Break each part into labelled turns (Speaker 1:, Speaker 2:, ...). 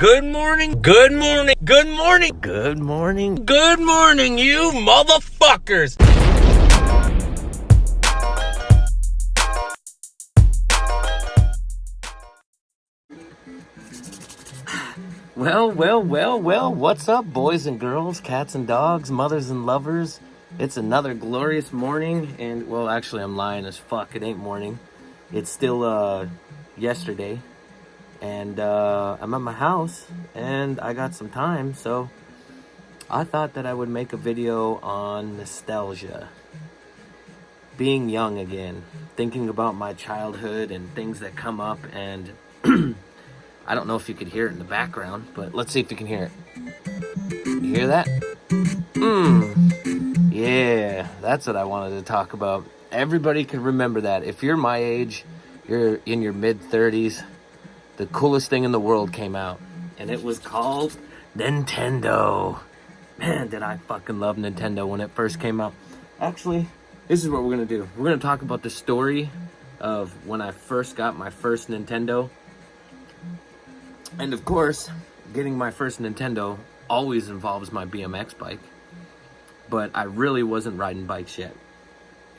Speaker 1: Good morning, good morning, good morning, good morning, good morning, you motherfuckers! Well, what's up, boys and girls, cats and dogs, mothers and lovers? It's another glorious morning, and, well, actually, I'm lying as fuck. It ain't morning. It's still, yesterday, and, I'm at my house, and I got some time, so I thought that I would make a video on nostalgia. Being young again, thinking about my childhood and things that come up, and I don't know if you could hear it in the background, but let's see if you can hear it. You hear that? Yeah, that's what I wanted to talk about. Everybody can remember that. If you're my age, you're in your mid-30s, the coolest thing in the world came out, and it was called Nintendo. Man, did I fucking love Nintendo when it first came out. Actually, this is what we're going to do. We're going to talk about the story of when I first got my first Nintendo. And of course, getting my first Nintendo always involves my BMX bike. But I really wasn't riding bikes yet.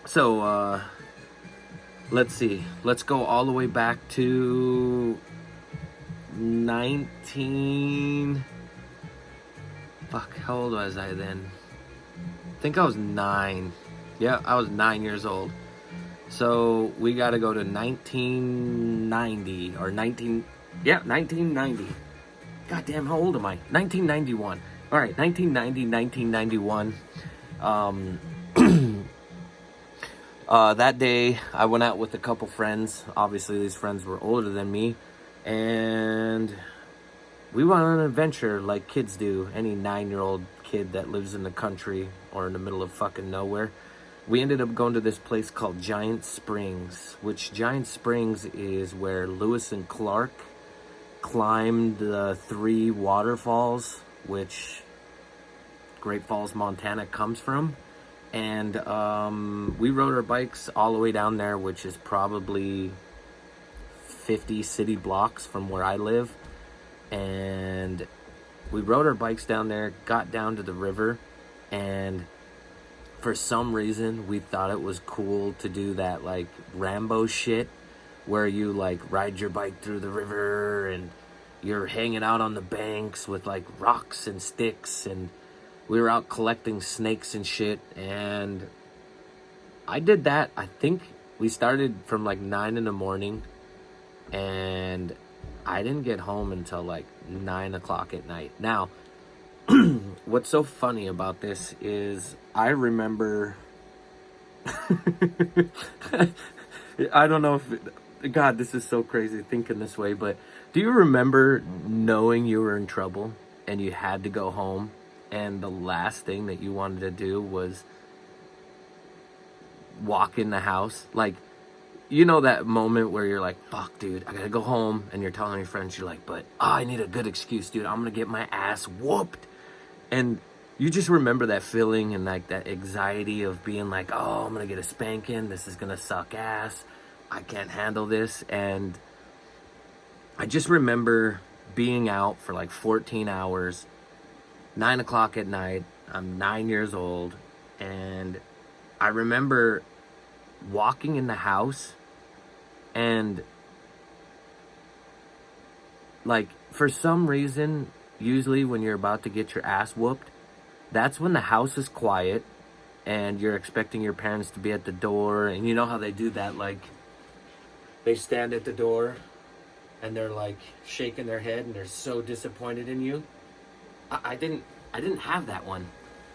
Speaker 1: So, let's see. Let's go all the way back to 19... Fuck, how old was I then? I think I was 9. Yeah, I was 9 years old. So we got to go to 1990 or 1990. Goddamn, how old am I? 1991. All right, 1990, 1991. That day, I went out with a couple friends. Obviously, these friends were older than me, and we went on an adventure like kids do. Any 9-year-old kid that lives in the country or in the middle of fucking nowhere. We ended up going to this place called Giant Springs, which Giant Springs is where Lewis and Clark climbed the 3 waterfalls, which Great Falls, Montana comes from. And we rode our bikes all the way down there, which is probably 50 city blocks from where I live. And we rode our bikes down there, got down to the river, and for some reason we thought it was cool to do that like Rambo shit where you like ride your bike through the river and you're hanging out on the banks with like rocks and sticks, and we were out collecting snakes and shit. And I did that. I think we started from like 9 in the morning, and I didn't get home until like 9 o'clock at night. Now, what's so funny about this is I remember, I don't know if, God, this is so crazy thinking this way, but do you remember knowing you were in trouble and you had to go home, and the last thing that you wanted to do was walk in the house? Like, you know that moment where you're like, fuck, dude, I gotta go home, and you're telling your friends, you're like, but I need a good excuse, dude. I'm gonna get my ass whooped. And you just remember that feeling and like that anxiety of being like, oh, I'm gonna get a spanking. This is gonna suck ass. I can't handle this. And I just remember being out for like 14 hours, 9 o'clock at night. I'm 9 years old. And I remember walking in the house, and like for some reason, usually when you're about to get your ass whooped, that's when the house is quiet and you're expecting your parents to be at the door. And you know how they do that, like they stand at the door and they're like shaking their head and they're so disappointed in you. I didn't have that one.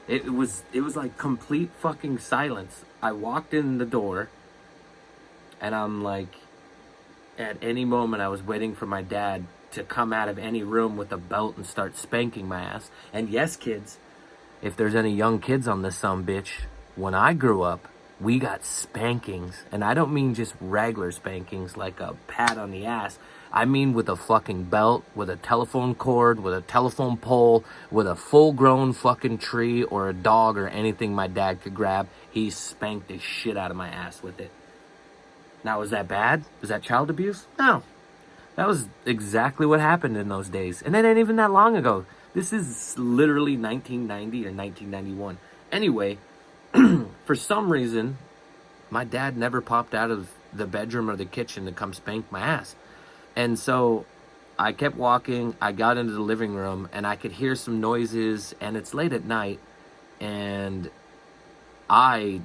Speaker 1: It was like complete fucking silence. I walked in the door, and I'm like, at any moment I was waiting for my dad to come out of any room with a belt and start spanking my ass. And yes, kids, if there's any young kids on this sumbitch, when I grew up, we got spankings. And I don't mean just regular spankings like a pat on the ass. I mean with a fucking belt, with a telephone cord, with a telephone pole, with a full-grown fucking tree or a dog or anything my dad could grab. He spanked the shit out of my ass with it. Now, was that bad? Was that child abuse? No. That was exactly what happened in those days. And it ain't even that long ago. This is literally 1990 or 1991. Anyway, for some reason, my dad never popped out of the bedroom or the kitchen to come spank my ass. And so I kept walking. I got into the living room and I could hear some noises, and it's late at night. And I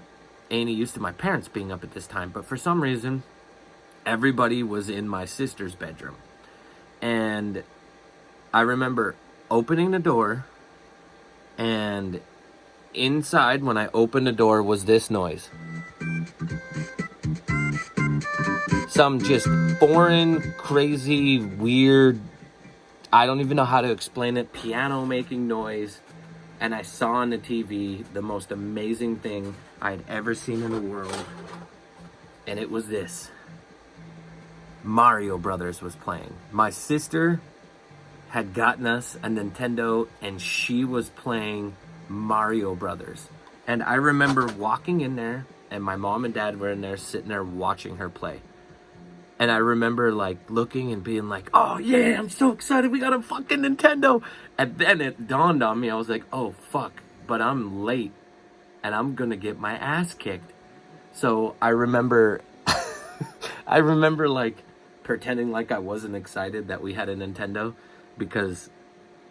Speaker 1: ain't used to my parents being up at this time, but for some reason, everybody was in my sister's bedroom. And I remember opening the door, and inside, when I opened the door, was this noise. Some just foreign, crazy, weird, I don't even know how to explain it, piano making noise. And I saw on the TV the most amazing thing I had ever seen in the world. And it was this. Mario Brothers was playing. My sister had gotten us a Nintendo, and she was playing Mario Brothers. And I remember walking in there, and my mom and dad were in there sitting there watching her play. And I remember like looking and being like, oh yeah, I'm so excited, we got a fucking Nintendo. And then it dawned on me, I was like, oh fuck, but I'm late and I'm gonna get my ass kicked. So I remember like pretending like I wasn't excited that we had a Nintendo, because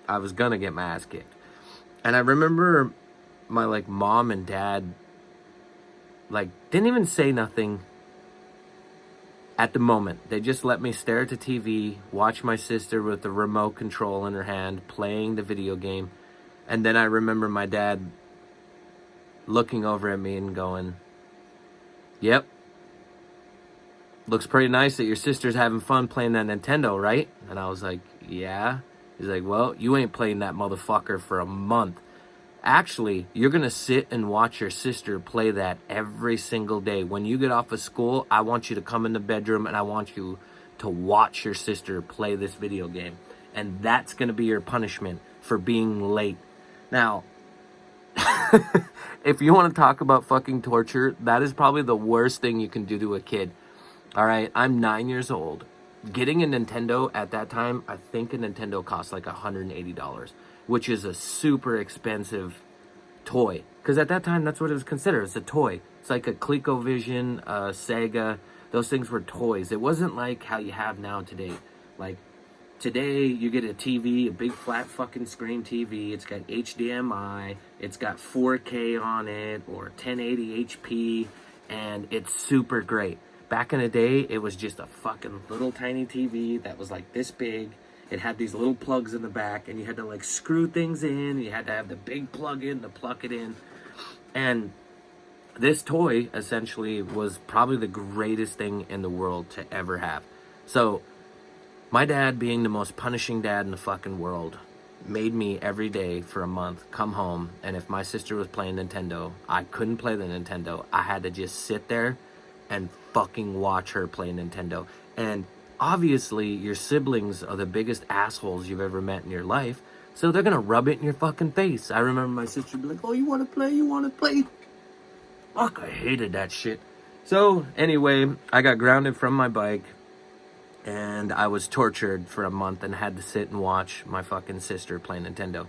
Speaker 1: I was gonna get my ass kicked. And I remember my like mom and dad like didn't even say nothing at the moment. They just let me stare at the TV, watch my sister with the remote control in her hand playing the video game. And then I remember my dad looking over at me and going, yep, looks pretty nice that your sister's having fun playing that Nintendo, right? And I was like, yeah. He's like, well, you ain't playing that motherfucker for a month. Actually, you're going to sit and watch your sister play that every single day. When you get off of school, I want you to come in the bedroom and I want you to watch your sister play this video game. And that's going to be your punishment for being late. Now, if you want to talk about fucking torture, that is probably the worst thing you can do to a kid. All right, I'm 9 years old. Getting a Nintendo at that time, I think a Nintendo cost like $180, which is a super expensive toy. Because at that time, that's what it was considered. It's a toy. It's like a ColecoVision, Sega. Those things were toys. It wasn't like how you have now today. Like, today, you get a TV, a big flat fucking screen TV. It's got HDMI. It's got 4K on it, or 1080 HP. And it's super great. Back in the day, it was just a fucking little tiny TV that was like this big. It had these little plugs in the back, and you had to like screw things in. You had to have the big plug in to plug it in. And this toy essentially was probably the greatest thing in the world to ever have. So my dad, being the most punishing dad in the fucking world, made me every day for a month come home, and if my sister was playing Nintendo, I couldn't play the Nintendo. I had to just sit there and fucking watch her play Nintendo. And obviously, your siblings are the biggest assholes you've ever met in your life, so they're gonna rub it in your fucking face. I remember my sister would be like, oh, you wanna play? You wanna play? Fuck, I hated that shit. So, anyway, I got grounded from my bike, and I was tortured for a month and had to sit and watch my fucking sister play Nintendo.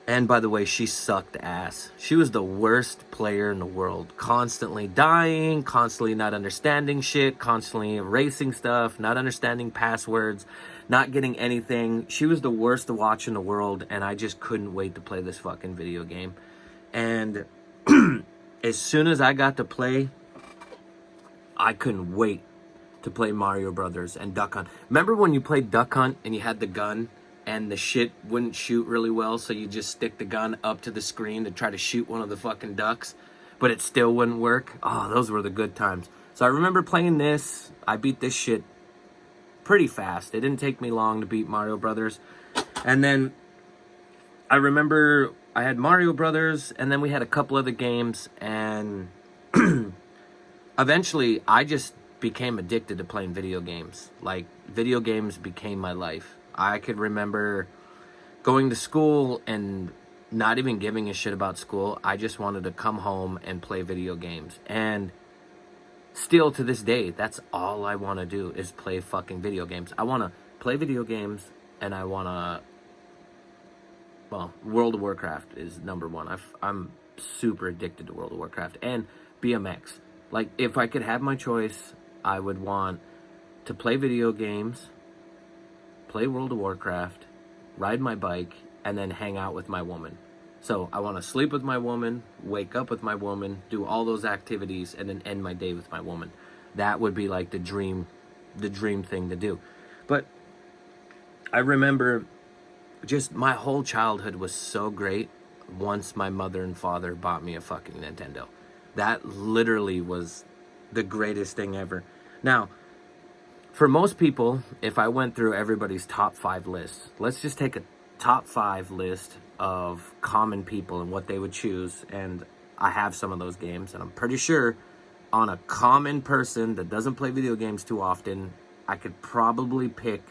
Speaker 1: And by the way, she sucked ass. She was the worst player in the world. Constantly dying, constantly not understanding shit, constantly erasing stuff, not understanding passwords, not getting anything. She was the worst to watch in the world, and I just couldn't wait to play this fucking video game. And as soon as I got to play, I couldn't wait to play Mario Brothers and Duck Hunt. Remember when you played Duck Hunt and you had the gun and the shit wouldn't shoot really well, so you just stick the gun up to the screen to try to shoot one of the fucking ducks, but it still wouldn't work? Oh, those were the good times. So I remember playing this. I beat this shit pretty fast. It didn't take me long to beat Mario Brothers. And then I remember I had Mario Brothers, and then we had a couple other games, and eventually I just became addicted to playing video games. Like, video games became my life. I could remember going to school and not even giving a shit about school. I just wanted to come home and play video games. And still to this day, that's all I want to do is play fucking video games. I want to play video games, and I want to, well, World of Warcraft is number one. I'm super addicted to World of Warcraft and BMX. Like, if I could have my choice, I would want to play video games, play World of Warcraft, ride my bike, and then hang out with my woman. So I want to sleep with my woman, wake up with my woman, do all those activities, and then end my day with my woman. That would be like the dream thing to do. But I remember just my whole childhood was so great once my mother and father bought me a fucking Nintendo. That literally was the greatest thing ever. Now, for most people, if I went through everybody's top 5 lists, let's just take a top 5 list of common people and what they would choose. And I have some of those games, and I'm pretty sure on a common person that doesn't play video games too often, I could probably pick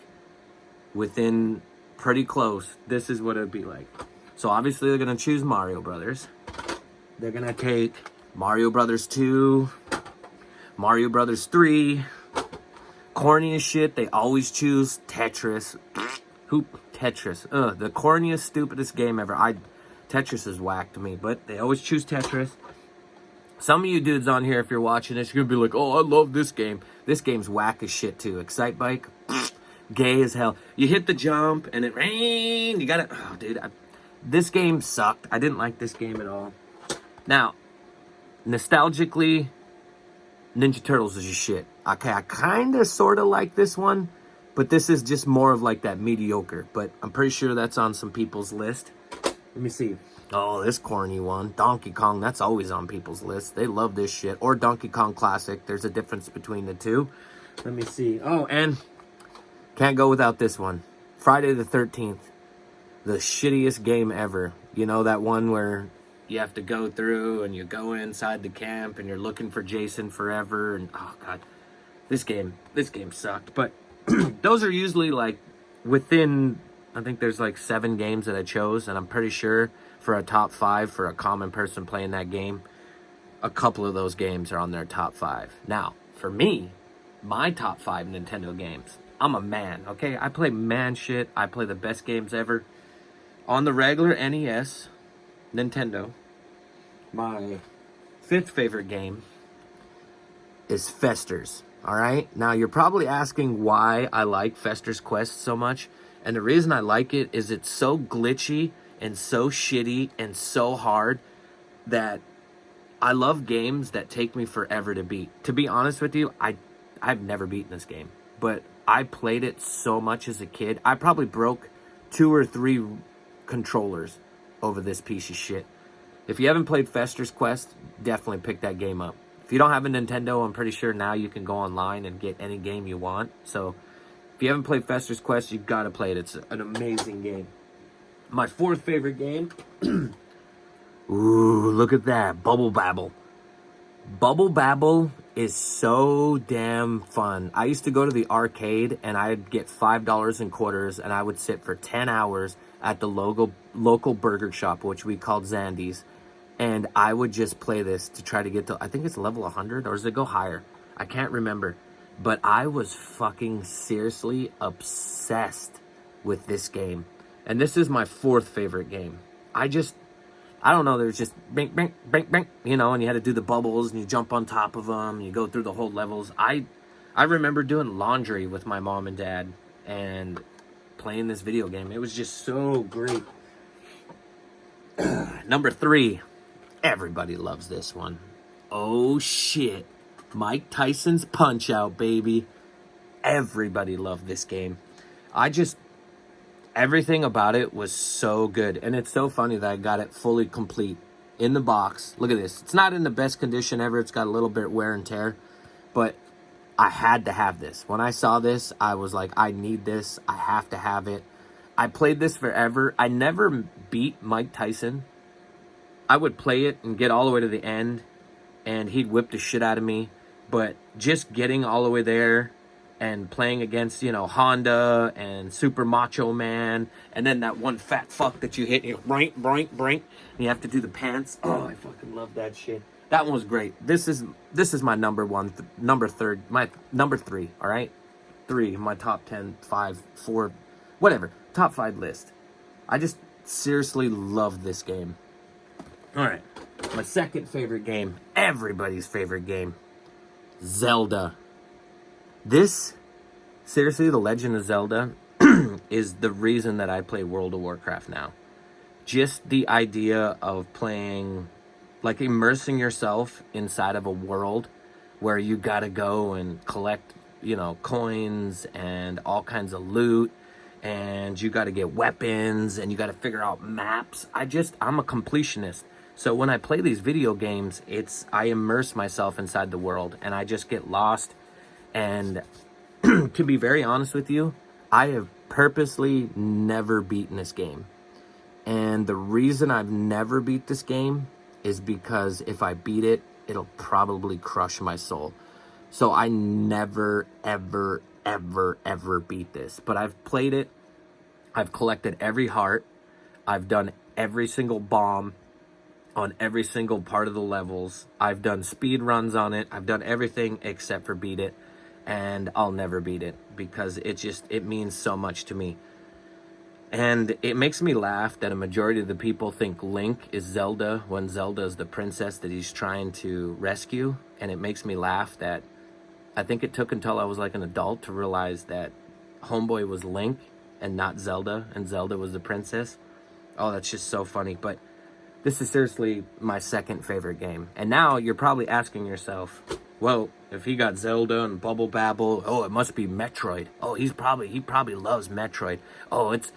Speaker 1: within pretty close. This is what it would be like. So obviously they're going to choose Mario Brothers. They're going to take Mario Brothers 2, Mario Brothers 3. Corny as shit, they always choose Tetris. Tetris. The corniest, stupidest game ever. Tetris is whack to me, but they always choose Tetris. Some of you dudes on here, if you're watching this, you're gonna be like, oh, I love this game. This game's whack as shit too. Excite Bike, gay as hell. You hit the jump and it rain. You gotta, oh dude, this game sucked. I didn't like this game at all. Now, nostalgically, Ninja Turtles is just shit. Okay, I kind of sort of like this one, but this is just more of like that mediocre. But I'm pretty sure that's on some people's list. Let me see. Oh, this corny one. Donkey Kong, that's always on people's list. They love this shit. Or Donkey Kong Classic. There's a difference between the two. Let me see. Oh, and can't go without this one. Friday the 13th. The shittiest game ever. You know that one where you have to go through and you go inside the camp and you're looking for Jason forever, and oh god, this game sucked. But those are usually like within, I think there's like 7 games that I chose, and I'm pretty sure for a top 5 for a common person playing that game, a couple of those games are on their top 5. Now, for me, my top 5 Nintendo games, I'm a man, okay? I play man shit. I play the best games ever. On the regular NES, Nintendo, my 5th favorite game is Fester's. All right. Now you're probably asking why I like Fester's Quest so much. And the reason I like it is it's so glitchy and so shitty and so hard that I love games that take me forever to beat. To be honest with you, I've never beaten this game, but I played it so much as a kid. I probably broke 2 or 3 controllers over this piece of shit. If you haven't played Fester's Quest, definitely pick that game up. If you don't have a Nintendo, I'm pretty sure now you can go online and get any game you want. So if you haven't played Fester's Quest, you've got to play it. It's an amazing game. My 4th favorite game. Ooh, look at that. Bubble Babble. Bubble Babble is so damn fun. I used to go to the arcade and I'd get $5 in quarters and I would sit for 10 hours at the local burger shop, which we called Zandy's. And I would just play this to try to get to, I think it's level 100, or does it go higher? I can't remember. But I was fucking seriously obsessed with this game. And this is my 4th favorite game. I don't know, there's just bink, bink, bink, bink, you know, and you had to do the bubbles and you jump on top of them and you go through the whole levels. I remember doing laundry with my mom and dad and playing this video game. It was just so great. Number 3. Everybody loves this one. Oh shit. Mike Tyson's Punch-Out, baby. Everybody loved this game. Everything about it was so good. And it's so funny that I got it fully complete in the box. Look at this. It's not in the best condition ever. It's got a little bit wear and tear. But I had to have this. When I saw this, I was like, I need this. I have to have it. I played this forever. I never beat Mike Tyson. I would play it and get all the way to the end, and he'd whip the shit out of me. But just getting all the way there and playing against, you know, Honda and Super Macho Man, and then that one fat fuck that you hit, and you brink, brink, brink, and you have to do the pants. Oh, I fucking love that shit. That one was great. This is my number one, my number 3. All right, 3, my top 10, 5, 4, whatever, top 5 list. I just seriously love this game. All right, my second favorite game, everybody's favorite game, Zelda. This, seriously, The Legend of Zelda is the reason that I play World of Warcraft now. Just the idea of playing, like immersing yourself inside of a world where you gotta go and collect, coins and all kinds of loot, and you gotta get weapons, and you gotta figure out maps. I'm a completionist. So when I play these video games, I immerse myself inside the world, and I just get lost. And to be very honest with you, I have purposely never beaten this game. And the reason I've never beat this game is because if I beat it, it'll probably crush my soul. So I never, ever, ever, ever beat this. But I've played it. I've collected every heart. I've done every single bomb on every single part of the levels. I've done speed runs on it. I've done everything except for beat it. And I'll never beat it because it means so much to me. And it makes me laugh that a majority of the people think Link is Zelda when Zelda is the princess that he's trying to rescue. And it makes me laugh that I think it took until I was like an adult to realize that Homeboy was Link and not Zelda, and Zelda was the princess. Oh, that's just so funny. But this is seriously my second favorite game. And now you're probably asking yourself, well, if he got Zelda and Bubble Babble, oh, it must be Metroid. Oh, he probably loves Metroid. Oh, it's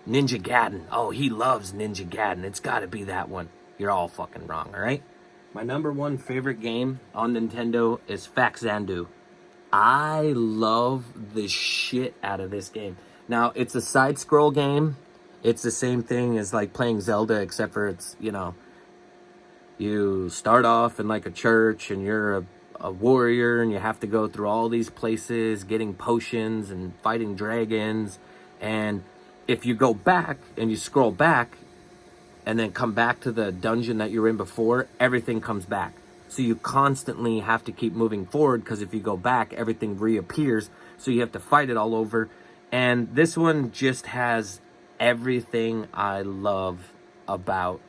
Speaker 1: Ninja Gaiden. Oh, he loves Ninja Gaiden. It's got to be that one. You're all fucking wrong, all right? My number 1 favorite game on Nintendo is Faxanadu. I love the shit out of this game. Now, it's a side-scroll game. It's the same thing as like playing Zelda, except for it's, you start off in like a church and you're a warrior and you have to go through all these places getting potions and fighting dragons. And if you go back and you scroll back and then come back to the dungeon that you were in before, everything comes back. So you constantly have to keep moving forward because if you go back, everything reappears. So you have to fight it all over. And this one just has everything I love about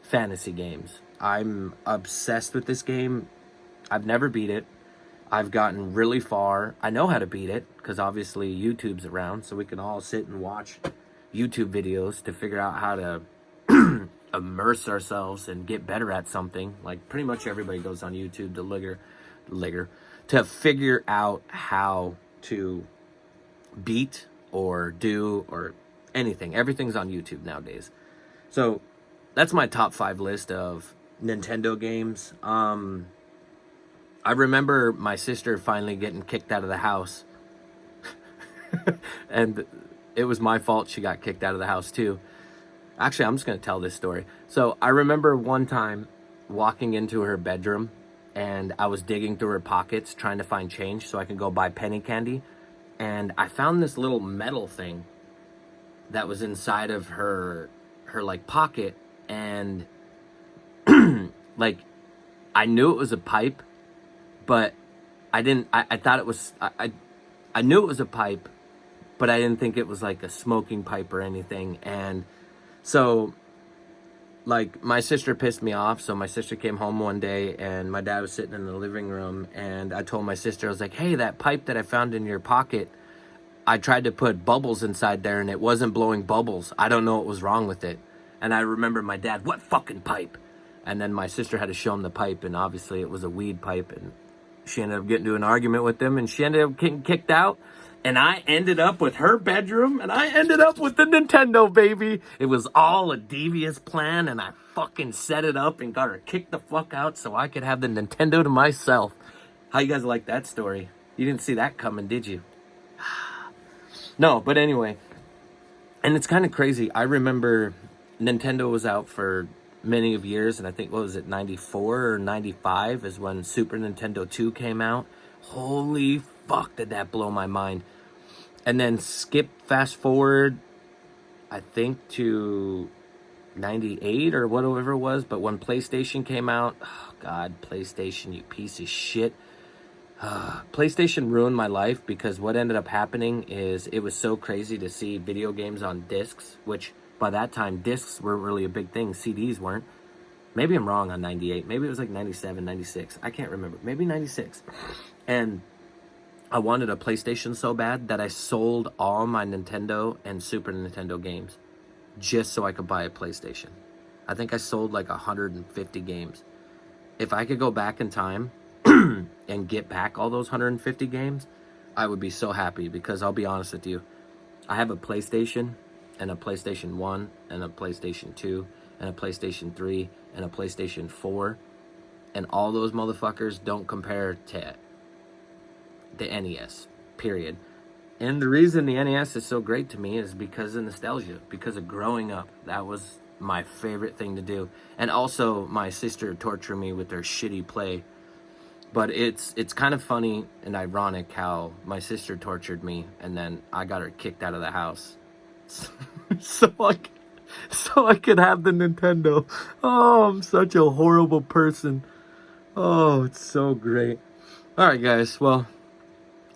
Speaker 1: fantasy games. I'm obsessed with this game. I've never beat it. I've gotten really far. I know how to beat it because obviously YouTube's around, so we can all sit and watch YouTube videos to figure out how to immerse ourselves and get better at something. Like pretty much everybody goes on YouTube to figure out how to beat or do or anything. Everything's on YouTube nowadays. So that's my top 5 list of Nintendo games. I remember my sister finally getting kicked out of the house. And it was my fault she got kicked out of the house too. Actually, I'm just going to tell this story. So I remember one time walking into her bedroom and I was digging through her pockets trying to find change so I could go buy penny candy. And I found this little metal thing that was inside of her like pocket. And like, I knew it was a pipe, but I thought it was, I knew it was a pipe, but I didn't think it was like a smoking pipe or anything. And so like my sister pissed me off. So my sister came home one day and my dad was sitting in the living room and I told my sister, I was like, hey, that pipe that I found in your pocket, I tried to put bubbles inside there and it wasn't blowing bubbles. I don't know what was wrong with it. And I remember my dad, what fucking pipe? And then my sister had to show him the pipe, and obviously it was a weed pipe, and she ended up getting into an argument with him, and she ended up getting kicked out, and I ended up with her bedroom, and I ended up with the Nintendo, baby. It was all a devious plan, and I fucking set it up and got her kicked the fuck out so I could have the Nintendo to myself. How you guys like that story? You didn't see that coming, did you? No, but anyway, and it's kind of crazy. I remember Nintendo was out for many of years, and I think, what was it, 94 or 95 is when Super Nintendo 2 came out. Holy fuck, did that blow my mind. And then fast forward, I think to 98 or whatever it was. But when PlayStation came out, oh God, PlayStation, you piece of shit. PlayStation ruined my life, because what ended up happening is it was so crazy to see video games on discs, which by that time discs weren't really a big thing. CDs weren't. Maybe I'm wrong on 98. Maybe it was like 97, 96. I can't remember. Maybe 96. And I wanted a PlayStation so bad that I sold all my Nintendo and Super Nintendo games just so I could buy a PlayStation. I think I sold like 150 games. If I could go back in time and get back all those 150 games, I would be so happy, because I'll be honest with you, I have a PlayStation and a PlayStation 1 and a PlayStation 2 and a PlayStation 3 and a PlayStation 4, and all those motherfuckers don't compare to the NES, period. And the reason the NES is so great to me is because of nostalgia, because of growing up. That was my favorite thing to do. And also my sister tortured me with her shitty play. But it's kind of funny and ironic how my sister tortured me and then I got her kicked out of the house. so I could have the Nintendo. Oh, I'm such a horrible person. Oh, it's so great. Alright guys, well,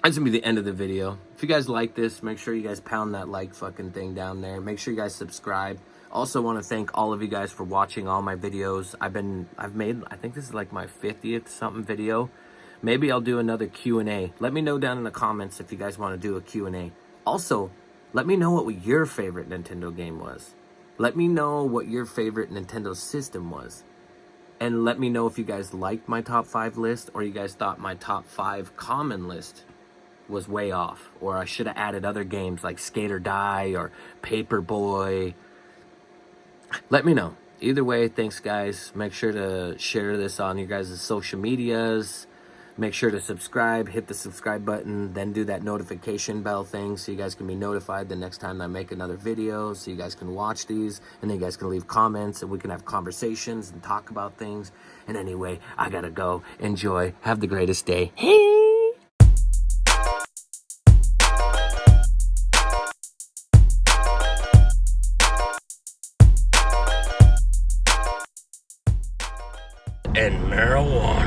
Speaker 1: that's gonna be the end of the video. If you guys like this, make sure you guys pound that like fucking thing down there. Make sure you guys subscribe. Also want to thank all of you guys for watching all my videos. I've made, I think this is like my 50th something video. Maybe I'll do another Q&A. Let me know down in the comments if you guys want to do a Q&A. Also, let me know what your favorite Nintendo game was. Let me know what your favorite Nintendo system was. And let me know if you guys liked my top 5 list, or you guys thought my top 5 common list was way off, or I should have added other games like Skate or Die or Paperboy. Let me know. Either way, thanks guys. Make sure to share this on your guys' social medias. Make sure to subscribe, hit the subscribe button, then do that notification bell thing so you guys can be notified the next time I make another video, so you guys can watch these, and then you guys can leave comments and we can have conversations and talk about things. And anyway, I gotta go. Enjoy. Have the greatest day. And marijuana.